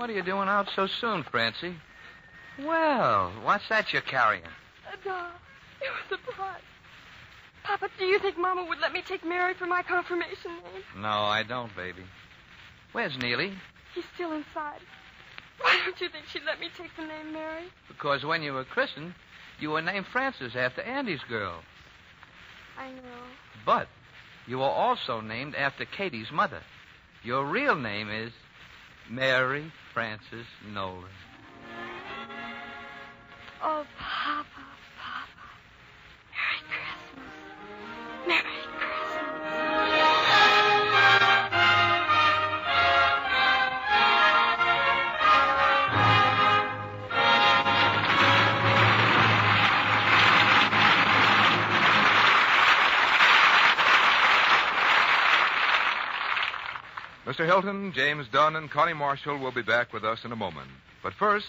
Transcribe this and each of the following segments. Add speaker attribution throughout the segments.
Speaker 1: What are you doing out so soon, Francie? Well, what's that you're carrying?
Speaker 2: A doll. It was a prize. Papa, do you think Mama would let me take Mary for my confirmation name?
Speaker 1: No, I don't, baby. Where's Neely?
Speaker 2: He's still inside. Why don't you think she'd let me take the name Mary?
Speaker 1: Because when you were christened, you were named Frances after Andy's girl.
Speaker 2: I know.
Speaker 1: But you were also named after Katie's mother. Your real name is Mary Frances Nolan.
Speaker 2: Oh, Papa, Papa. Merry Christmas. Merry Christmas.
Speaker 3: Mr. Hilton, James Dunn, and Connie Marshall will be back with us in a moment. But first,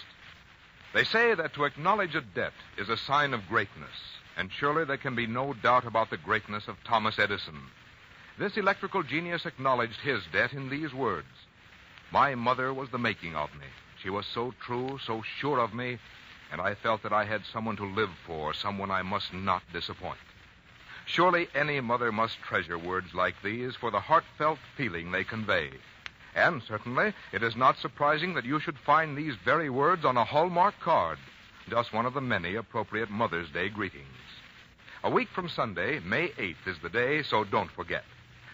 Speaker 3: they say that to acknowledge a debt is a sign of greatness, and surely there can be no doubt about the greatness of Thomas Edison. This electrical genius acknowledged his debt in these words: "My mother was the making of me. She was so true, so sure of me, and I felt that I had someone to live for, someone I must not disappoint." Surely any mother must treasure words like these for the heartfelt feeling they convey. And certainly it is not surprising that you should find these very words on a Hallmark card, just one of the many appropriate Mother's Day greetings. A week from Sunday, May 8th, is the day, so don't forget.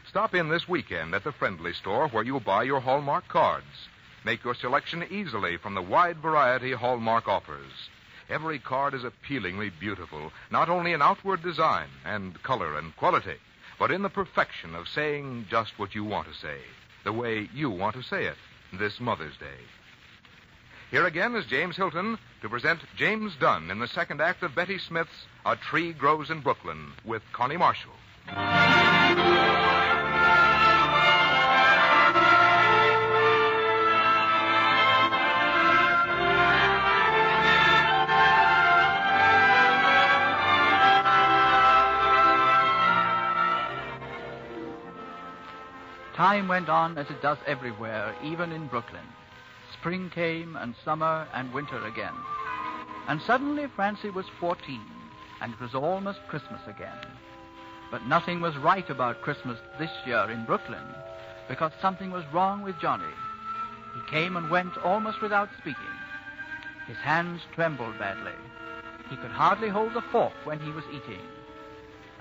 Speaker 3: Stop in this weekend at the Friendly Store where you buy your Hallmark cards. Make your selection easily from the wide variety Hallmark offers. Every card is appealingly beautiful, not only in outward design and color and quality, but in the perfection of saying just what you want to say, the way you want to say it this Mother's Day. Here again is James Hilton to present James Dunn in the second act of Betty Smith's A Tree Grows in Brooklyn with Connie Marshall.
Speaker 4: Time went on as it does everywhere, even in Brooklyn. Spring came, and summer, and winter again. And suddenly Francie was 14, and it was almost Christmas again. But nothing was right about Christmas this year in Brooklyn, because something was wrong with Johnny. He came and went almost without speaking. His hands trembled badly. He could hardly hold the fork when he was eating.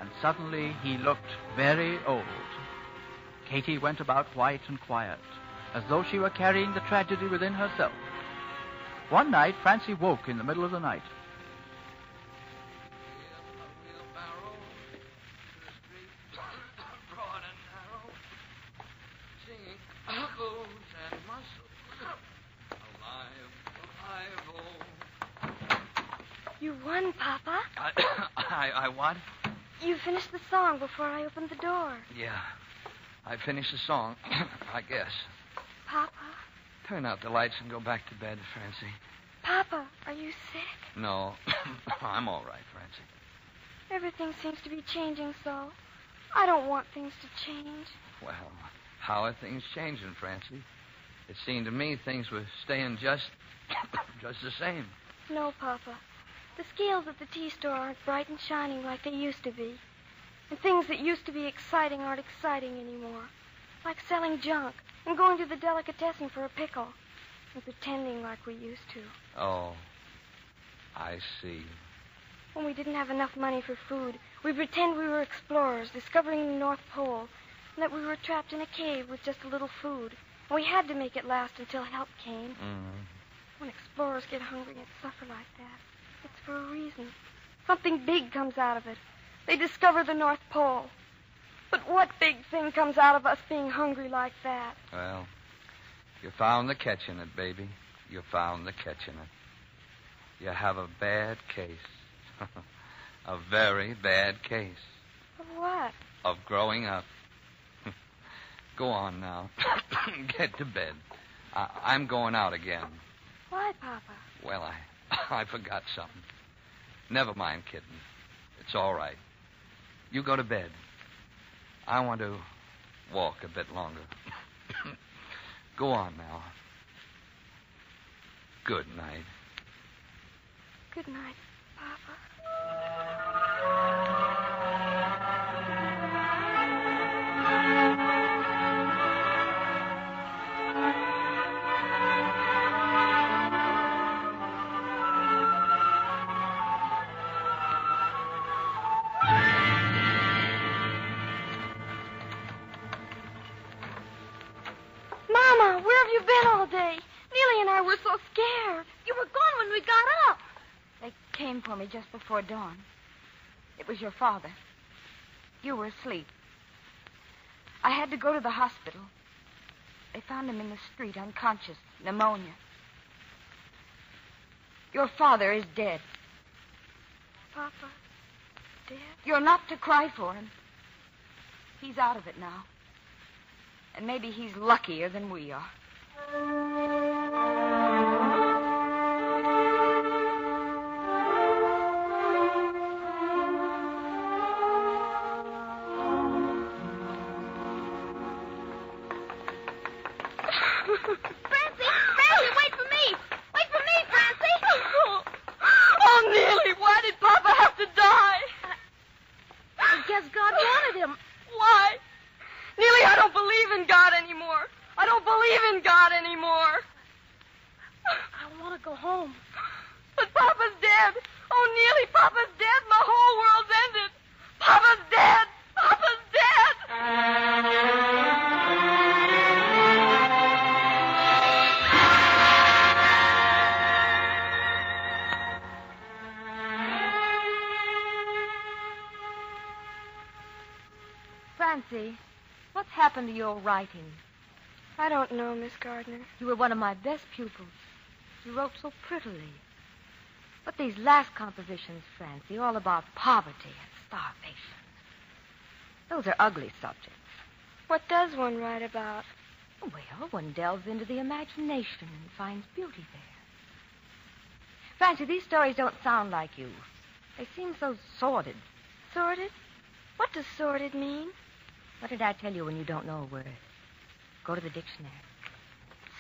Speaker 4: And suddenly he looked very old. Katie went about white and quiet, as though she were carrying the tragedy within herself. One night, Francie woke in the middle of the night.
Speaker 2: You won, Papa.
Speaker 1: I what?
Speaker 2: You finished the song before I opened the door.
Speaker 1: Yeah. I finished the song, I guess.
Speaker 2: Papa?
Speaker 1: Turn out the lights and go back to bed, Francie.
Speaker 2: Papa, are you sick?
Speaker 1: No, I'm all right, Francie.
Speaker 2: Everything seems to be changing so. I don't want things to change.
Speaker 1: Well, how are things changing, Francie? It seemed to me things were staying just the same.
Speaker 2: No, Papa. The scales at the tea store aren't bright and shining like they used to be. And things that used to be exciting aren't exciting anymore. Like selling junk and going to the delicatessen for a pickle and pretending like we used to.
Speaker 1: Oh, I see.
Speaker 2: When we didn't have enough money for food, we'd pretend we were explorers discovering the North Pole and that we were trapped in a cave with just a little food. And we had to make it last until help came.
Speaker 1: Mm-hmm.
Speaker 2: When explorers get hungry and suffer like that, it's for a reason. Something big comes out of it. They discover the North Pole. But what big thing comes out of us being hungry like that?
Speaker 1: Well, you found the catch in it, baby. You found the catch in it. You have a bad case. A very bad case.
Speaker 2: Of what?
Speaker 1: Of growing up. Go on now. Get to bed. I'm going out again.
Speaker 2: Why, Papa?
Speaker 1: Well, I forgot something. Never mind, kitten. It's all right. You go to bed. I want to walk a bit longer. Go on now. Good night.
Speaker 2: Good night, Papa. Mama, where have you been all day? Neely and I were so scared.
Speaker 5: You were gone when we got up.
Speaker 6: They came for me just before dawn. It was your father. You were asleep. I had to go to the hospital. They found him in the street, unconscious, pneumonia. Your father is dead.
Speaker 2: Papa, dead?
Speaker 6: You're not to cry for him. He's out of it now. And maybe he's luckier than we are.
Speaker 5: Francie, wait for me. Wait for me, Francie.
Speaker 2: Oh, Neely, why did Papa have to die?
Speaker 5: I guess God wanted him.
Speaker 2: Why? Neely, I don't believe in God anymore. I don't believe in God anymore.
Speaker 5: I want to go home.
Speaker 2: But Papa's dead. Oh, Neely, Papa's dead. My whole world's ended. Papa's dead. Papa's dead.
Speaker 6: Francie, what's happened to your writing?
Speaker 2: I don't know, Miss Gardner.
Speaker 6: You were one of my best pupils. You wrote so prettily. But these last compositions, Francie, all about poverty and starvation. Those are ugly subjects.
Speaker 2: What does one write about?
Speaker 6: Well, one delves into the imagination and finds beauty there. Francie, these stories don't sound like you. They seem so sordid.
Speaker 2: Sordid? What does sordid mean?
Speaker 6: What did I tell you when you don't know a word? Go to the dictionary.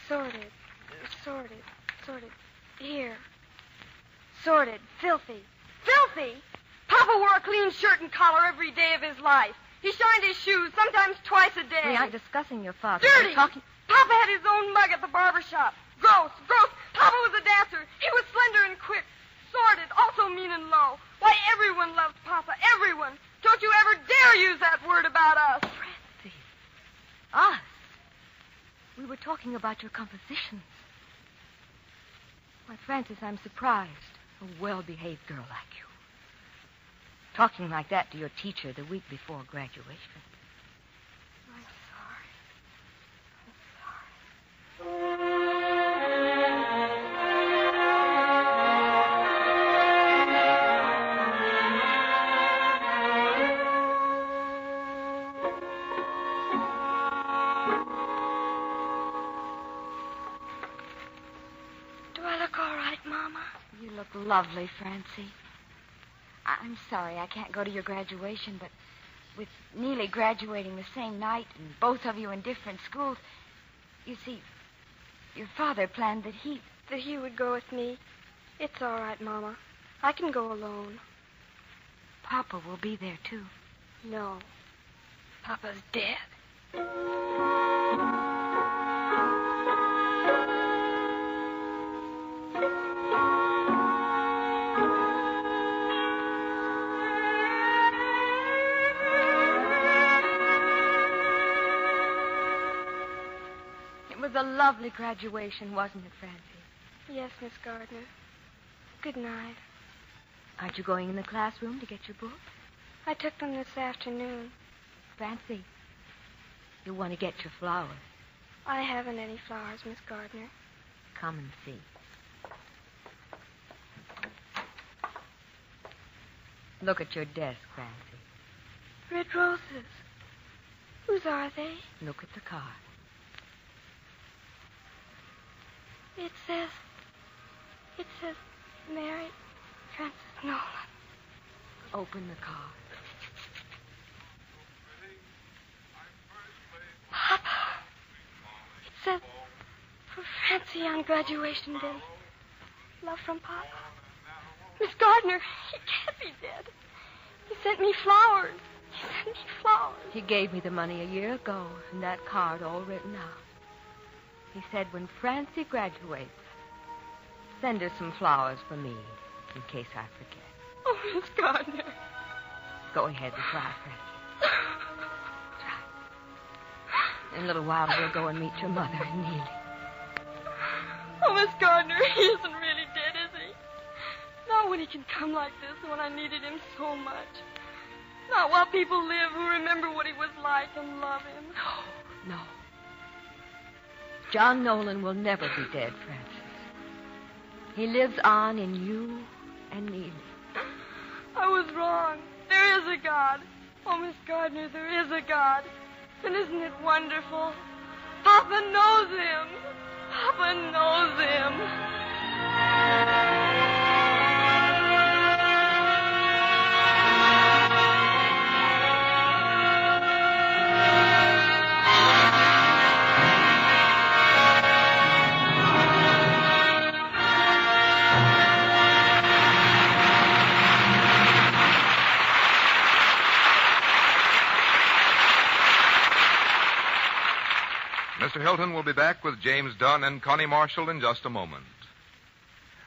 Speaker 2: Sordid. Here. Sordid. Filthy. Filthy! Papa wore a clean shirt and collar every day of his life. He shined his shoes sometimes twice a day.
Speaker 6: We aren't discussing your father.
Speaker 2: Dirty!
Speaker 6: We're talking...
Speaker 2: Papa had his own mug at the barber shop. Gross. Papa was a dancer. He was slender and quick. Sordid, also mean and low. Why, everyone loved Papa. Everyone. Don't you ever dare use that word about us.
Speaker 6: Francie. Us? We were talking about your compositions. Why, Francis, I'm surprised. A well-behaved girl like you. Talking like that to your teacher the week before graduation.
Speaker 2: I'm sorry. Do I look all right, Mama?
Speaker 6: You look lovely, Francie. I'm sorry I can't go to your graduation, but with Neely graduating the same night and both of you in different schools, you see, your father planned that he
Speaker 2: would go with me. It's all right, Mama. I can go alone.
Speaker 6: Papa will be there, too.
Speaker 2: No. Papa's dead.
Speaker 6: It was a lovely graduation, wasn't it, Francie?
Speaker 2: Yes, Miss Gardner. Good night.
Speaker 6: Aren't you going in the classroom to get your books?
Speaker 2: I took them this afternoon.
Speaker 6: Francie, you want to get your flowers.
Speaker 2: I haven't any flowers, Miss Gardner.
Speaker 6: Come and see. Look at your desk, Francie.
Speaker 2: Red roses. Whose are they?
Speaker 6: Look at the card.
Speaker 2: It says Mary Frances Nolan.
Speaker 6: Open the card.
Speaker 2: Papa. It says for Francie on graduation day. Love from Papa. Miss Gardner, he can't be dead. He sent me flowers. He sent me flowers.
Speaker 7: He gave me the money a year ago, and that card all written out. He said when Francie graduates, send her some flowers for me, in case I forget.
Speaker 2: Oh, Miss Gardner.
Speaker 7: Go ahead and try, Francie. Try. In a little while, we'll go and meet your mother and Neely.
Speaker 2: Oh, Miss Gardner, he isn't really dead, is he? Not when he can come like this, when I needed him so much. Not while people live who remember what he was like and love him.
Speaker 7: No. John Nolan will never be dead, Francis. He lives on in you and Neely.
Speaker 2: I was wrong. There is a God. Oh, Miss Gardner, there is a God. And isn't it wonderful? Papa knows him. Papa knows him.
Speaker 3: Mr. Hilton will be back with James Dunn and Connie Marshall in just a moment.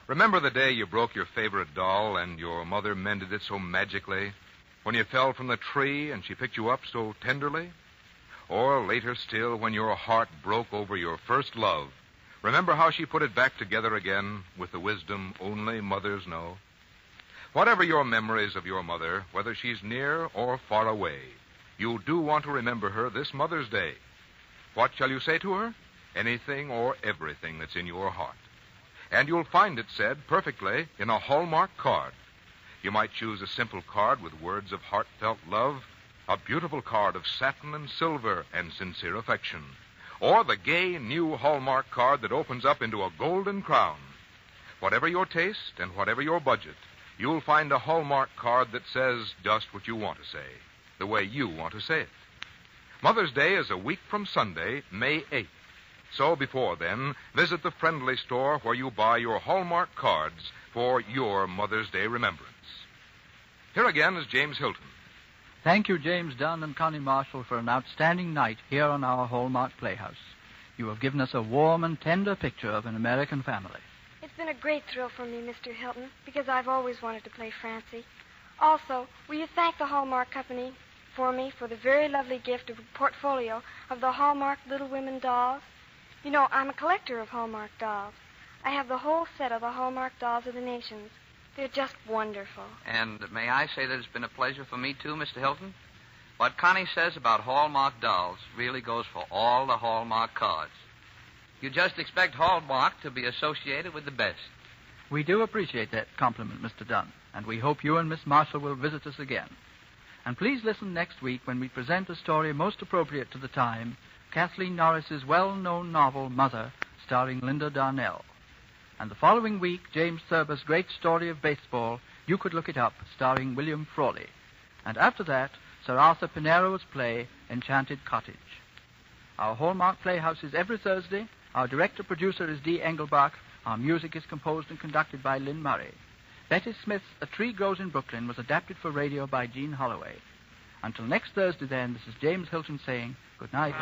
Speaker 3: Remember the day you broke your favorite doll and your mother mended it so magically? When you fell from the tree and she picked you up so tenderly? Or later still, when your heart broke over your first love, remember how she put it back together again with the wisdom only mothers know? Whatever your memories of your mother, whether she's near or far away, you do want to remember her this Mother's Day. What shall you say to her? Anything or everything that's in your heart. And you'll find it said perfectly in a Hallmark card. You might choose a simple card with words of heartfelt love, a beautiful card of satin and silver and sincere affection, or the gay new Hallmark card that opens up into a golden crown. Whatever your taste and whatever your budget, you'll find a Hallmark card that says just what you want to say, the way you want to say it. Mother's Day is a week from Sunday, May 8th. So before then, visit the friendly store where you buy your Hallmark cards for your Mother's Day remembrance. Here again is James Hilton.
Speaker 4: Thank you, James Dunn and Connie Marshall, for an outstanding night here on our Hallmark Playhouse. You have given us a warm and tender picture of an American family.
Speaker 2: It's been a great thrill for me, Mr. Hilton, because I've always wanted to play Francie. Also, will you thank the Hallmark Company for me for the very lovely gift of a portfolio of the Hallmark Little Women dolls? You know, I'm a collector of Hallmark dolls. I have the whole set of the Hallmark dolls of the nations. They're just wonderful.
Speaker 1: And may I say that it's been a pleasure for me, too, Mr. Hilton? What Connie says about Hallmark dolls really goes for all the Hallmark cards. You just expect Hallmark to be associated with the best.
Speaker 4: We do appreciate that compliment, Mr. Dunn, and we hope you and Miss Marshall will visit us again. And please listen next week when we present a story most appropriate to the time, Kathleen Norris's well-known novel, Mother, starring Linda Darnell. And the following week, James Thurber's great story of baseball, You Could Look It Up, starring William Frawley. And after that, Sir Arthur Pinero's play, Enchanted Cottage. Our Hallmark Playhouse is every Thursday. Our director-producer is Dee Engelbach. Our music is composed and conducted by Lynn Murray. Betty Smith's A Tree Grows in Brooklyn was adapted for radio by Jean Holloway. Until next Thursday, then, this is James Hilton saying good night.